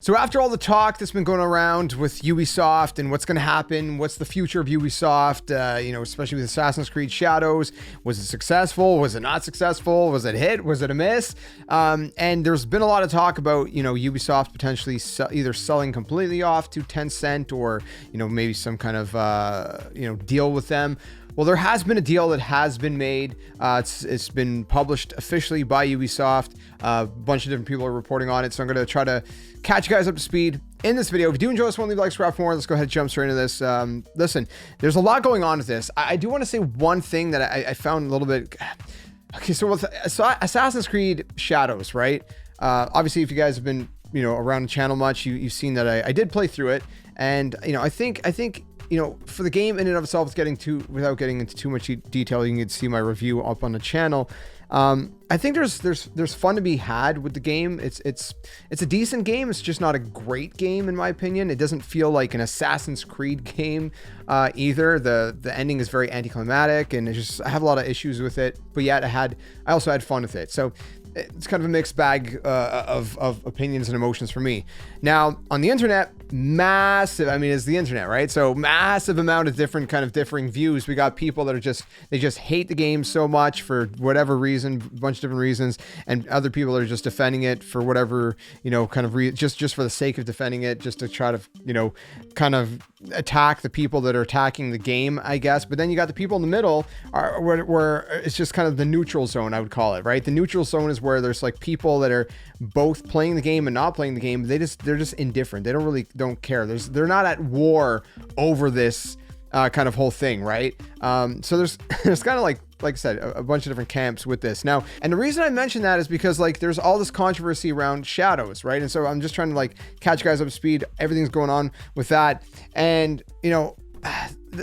So after all the talk that's been going around with Ubisoft and what's going to happen, what's the future of Ubisoft, especially with Assassin's Creed Shadows, was it successful? Was it not successful? Was it a hit? Was it a miss? And there's been a lot of talk about, Ubisoft potentially either selling completely off to Tencent or, maybe some kind of, deal with them. Well, there has been a deal that has been made. It's been published officially by Ubisoft. A bunch of different people are reporting on it. So I'm going to try to catch you guys up to speed in this video. If you do enjoy this one, leave a like, subscribe for more. Let's go ahead and jump straight into this. Listen, there's a lot going on with this. I do want to say one thing that I found a little bit... Okay, so with Assassin's Creed Shadows, right? Obviously, if you guys have been, around the channel much, you've seen that I did play through it. And, I think for the game in and of itself, without getting into too much detail, you can see my review up on the channel. I think there's fun to be had with the game. It's a decent game. It's just not a great game in my opinion. It doesn't feel like an Assassin's Creed game either. The ending is very anticlimactic, and I have a lot of issues with it. But yet I also had fun with it. So it's kind of a mixed bag of opinions and emotions for me. Now on the internet, it's the internet, right? So massive amount of differing views. We got people that they just hate the game so much for whatever reason, a bunch of different reasons, and other people that are just defending it for whatever, just for the sake of defending it, just to try to, kind of attack the people that are attacking the game, I guess. But then you got the people in the middle where it's just kind of the neutral zone, I would call it, right? The neutral zone is where there's like people that are both playing the game and not playing the game. They're just indifferent. They don't care. They're not at war over this kind of whole thing, right? So there's kind of like I said, a bunch of different camps with this now. And the reason I mention that is because there's all this controversy around Shadows, right? And so I'm just trying to catch you guys up to speed. Everything's going on with that. And,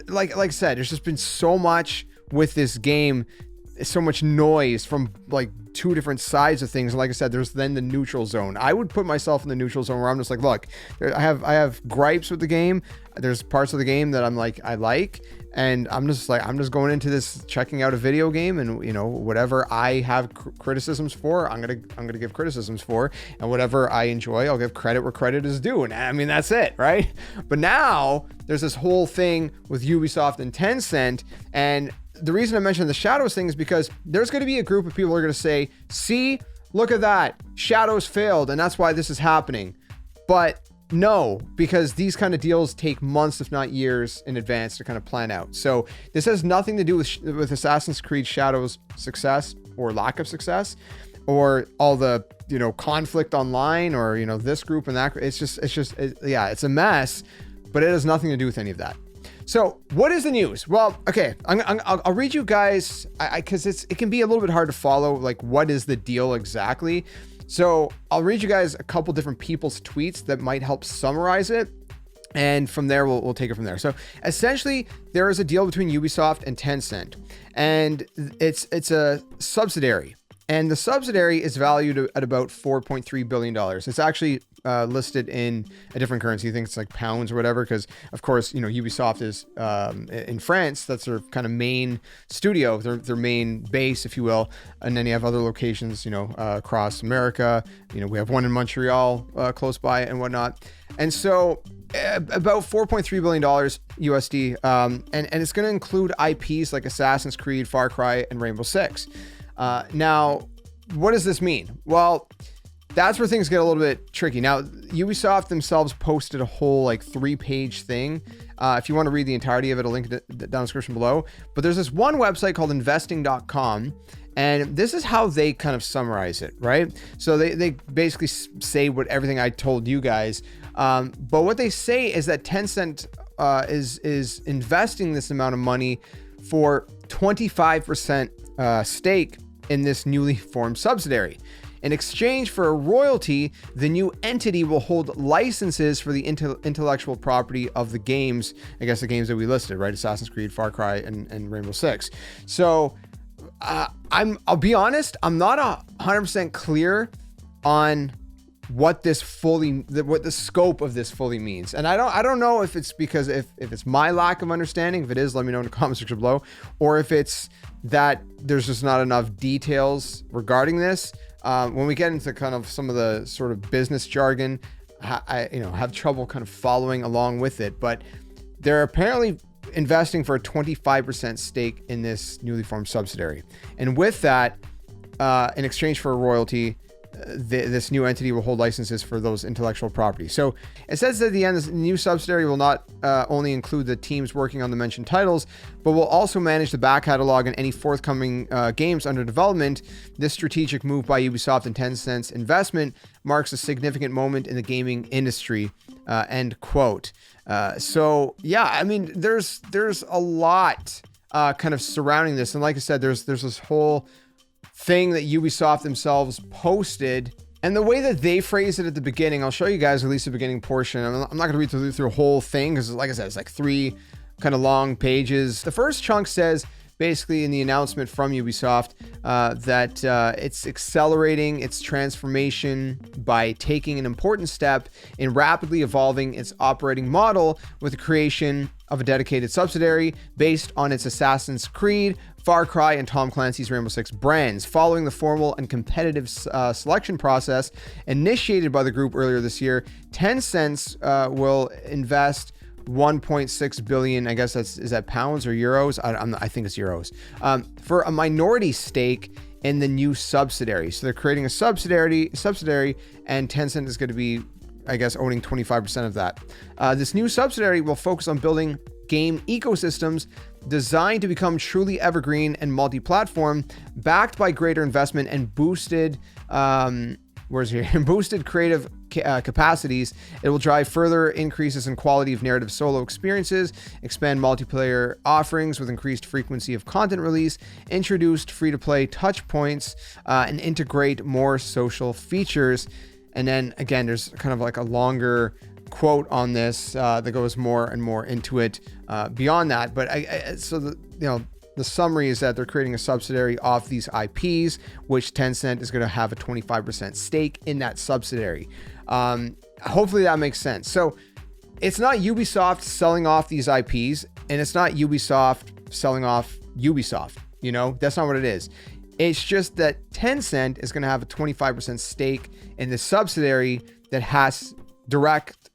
like I said, there's just been so much with this game, so much noise from two different sides of things. And like I said, there's then the neutral zone. I would put myself in the neutral zone where I'm just look, I have gripes with the game. There's parts of the game that I'm I like, and I'm just going into this checking out a video game, and whatever I have criticisms for, I'm gonna give criticisms for, and whatever I enjoy, I'll give credit where credit is due. And I mean, that's it, right? But now there's this whole thing with Ubisoft and Tencent, and the reason I mentioned the Shadows thing is because there's going to be a group of people who are going to say, see, look at that, Shadows failed, and that's why this is happening. But no, because these kind of deals take months, if not years in advance to kind of plan out. So this has nothing to do with Assassin's Creed Shadows success or lack of success, or all the, conflict online, or, this group and that. It's a mess, but it has nothing to do with any of that. So what is the news? Well, okay, I'll read you guys, because it can be a little bit hard to follow, what is the deal exactly. So I'll read you guys a couple different people's tweets that might help summarize it. And from there, we'll take it from there. So essentially, there is a deal between Ubisoft and Tencent, and it's a subsidiary. And the subsidiary is valued at about $4.3 billion. It's actually listed in a different currency. I think it's pounds or whatever, because of course, Ubisoft is in France. That's their kind of main studio, their main base, if you will. And then you have other locations, across America. We have one in Montreal, close by and whatnot. And so about $4.3 billion USD. And it's going to include IPs like Assassin's Creed, Far Cry, and Rainbow Six. Now, what does this mean? Well, that's where things get a little bit tricky. Now, Ubisoft themselves posted a whole 3-page thing. If you want to read the entirety of it, I'll link it down in the description below. But there's this one website called investing.com, and this is how they kind of summarize it, right? So they basically say everything I told you guys. But what they say is that Tencent is investing this amount of money for 25% stake in this newly formed subsidiary. In exchange for a royalty, the new entity will hold licenses for the intellectual property of the games, I guess the games that we listed, right? Assassin's Creed, Far Cry, and Rainbow Six. So I'll be honest, I'm not 100% clear on what the scope of this fully means. And I don't know if it's because if it's my lack of understanding. If it is, let me know in the comment section below, or if it's that there's just not enough details regarding this. When we get into kind of some of the sort of business jargon, have trouble kind of following along with it, but they're apparently investing for a 25% stake in this newly formed subsidiary. And with that, in exchange for a royalty, this new entity will hold licenses for those intellectual properties. So it says at the end, this new subsidiary will not only include the teams working on the mentioned titles, but will also manage the back catalog and any forthcoming games under development. This strategic move by Ubisoft and Tencent's investment marks a significant moment in the gaming industry. End quote. So yeah, I mean, there's a lot kind of surrounding this, and like I said, there's this whole thing that Ubisoft themselves posted, and the way that they phrase it at the beginning, I'll show you guys at least the beginning portion. I'm not going to read through the whole thing because, like I said, it's like 3 kind of long pages. The first chunk says, basically in the announcement from Ubisoft, that it's accelerating its transformation by taking an important step in rapidly evolving its operating model with the creation of a dedicated subsidiary based on its Assassin's Creed, Far Cry, and Tom Clancy's Rainbow Six brands. Following the formal and competitive selection process initiated by the group earlier this year, Tencent will invest 1.6 billion, I guess is that pounds or euros? I think it's euros, for a minority stake in the new subsidiary. So they're creating a subsidiary, and Tencent is going to be, I guess, owning 25% of that. This new subsidiary will focus on building game ecosystems designed to become truly evergreen and multi-platform, backed by greater investment and boosted boosted creative capacities. It will drive further increases in quality of narrative solo experiences, expand multiplayer offerings with increased frequency of content release, introduced free-to-play touch points, and integrate more social features. And then again, there's kind of like a longer quote on this that goes more and more into it beyond that. But the summary is that they're creating a subsidiary off these IPs, which Tencent is going to have a 25% stake in that subsidiary. Hopefully that makes sense. So it's not Ubisoft selling off these IPs, and it's not Ubisoft selling off Ubisoft. That's not what it is. It's just that Tencent is going to have a 25% stake in the subsidiary that has direct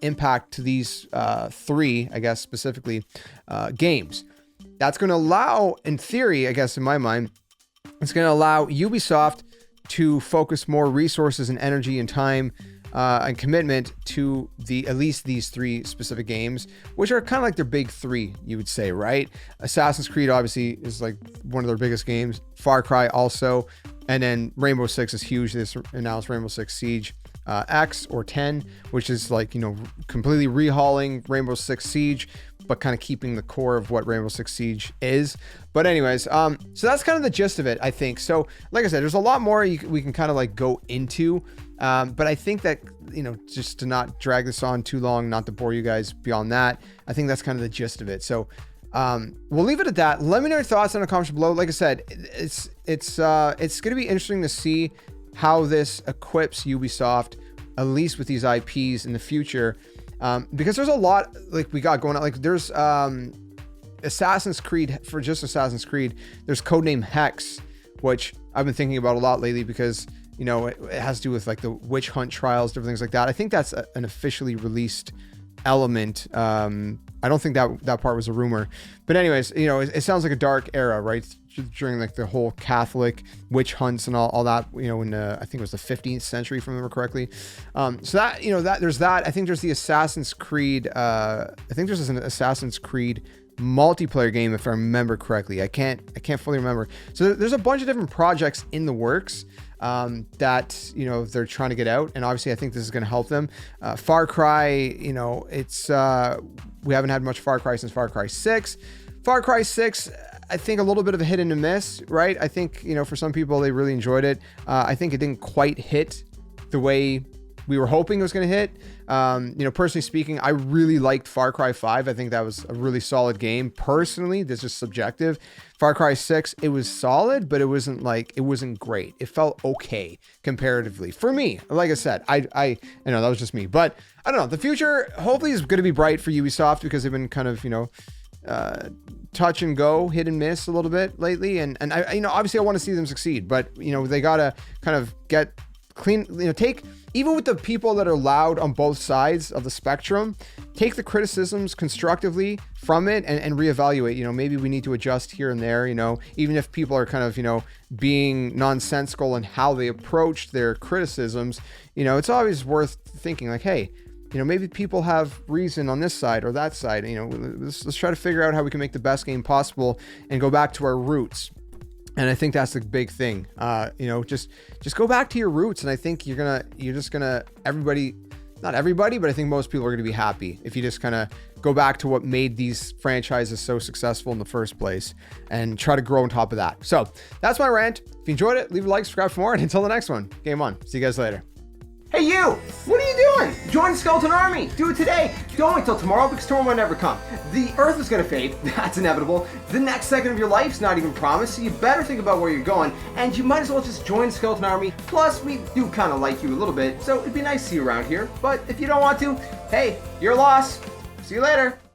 impact to these 3, I guess, specifically games. That's going to allow, in theory, I guess, in my mind, it's going to allow Ubisoft to focus more resources and energy and time and commitment to at least these 3 specific games, which are kind of like their big 3, you would say, right? Assassin's Creed obviously is like one of their biggest games. Far Cry also, and then Rainbow Six is huge. This announced Rainbow Six Siege X or 10, which is like, completely rehauling Rainbow Six Siege, but kind of keeping the core of what Rainbow Six Siege is. But anyways, so that's kind of the gist of it, I think. So like I said, there's a lot more we can kind of like go into, but I think that, just to not drag this on too long, not to bore you guys beyond that, I think that's kind of the gist of it. So we'll leave it at that. Let me know your thoughts in the comments below. Like I said, it's going to be interesting to see how this equips Ubisoft, at least with these IPs in the future. Because there's a lot like we got going on. Like there's Assassin's Creed, for just Assassin's Creed, there's Codename Hex, which I've been thinking about a lot lately because, it has to do with like the witch hunt trials, different things like that. I think that's an officially released element. I don't think that part was a rumor, but anyways, it sounds like a dark era, right? During like the whole Catholic witch hunts and all that, in I think it was the 15th century, if I remember correctly. So that, that there's that. I think there's the Assassin's Creed. I think there's an Assassin's Creed multiplayer game, if I remember correctly. I can't fully remember. So there's a bunch of different projects in the works that they're trying to get out, and obviously I think this is going to help them. Far Cry, it's we haven't had much Far Cry since Far Cry 6. Far Cry 6, I think a little bit of a hit and a miss, right? I think for some people they really enjoyed it. I think it didn't quite hit the way we were hoping it was going to hit. Personally speaking, I really liked Far Cry 5. I think that was a really solid game. Personally, this is subjective. Far Cry 6, it was solid, but it wasn't great. It felt okay comparatively for me. Like I said, I know that was just me, but I don't know. The future hopefully is going to be bright for Ubisoft because they've been kind of, touch and go, hit and miss a little bit lately. And I obviously I want to see them succeed, but they got to kind of get clean, take, even with the people that are loud on both sides of the spectrum, take the criticisms constructively from it and reevaluate. Maybe we need to adjust here and there, even if people are kind of, being nonsensical in how they approach their criticisms, it's always worth thinking like, hey, maybe people have reason on this side or that side. Let's try to figure out how we can make the best game possible and go back to our roots. And I think that's the big thing. Just go back to your roots. And I think everybody, not everybody, but I think most people are gonna be happy if you just kind of go back to what made these franchises so successful in the first place and try to grow on top of that. So that's my rant. If you enjoyed it, leave a like, subscribe for more, and until the next one, game on. See you guys later. Hey you! What are you doing? Join the Skeleton Army! Do it today! Don't wait till tomorrow because tomorrow might never come. The Earth is gonna fade, that's inevitable. The next second of your life's not even promised, so you better think about where you're going, and you might as well just join the Skeleton Army. Plus, we do kind of like you a little bit, so it'd be nice to see you around here. But if you don't want to, hey, your loss. See you later.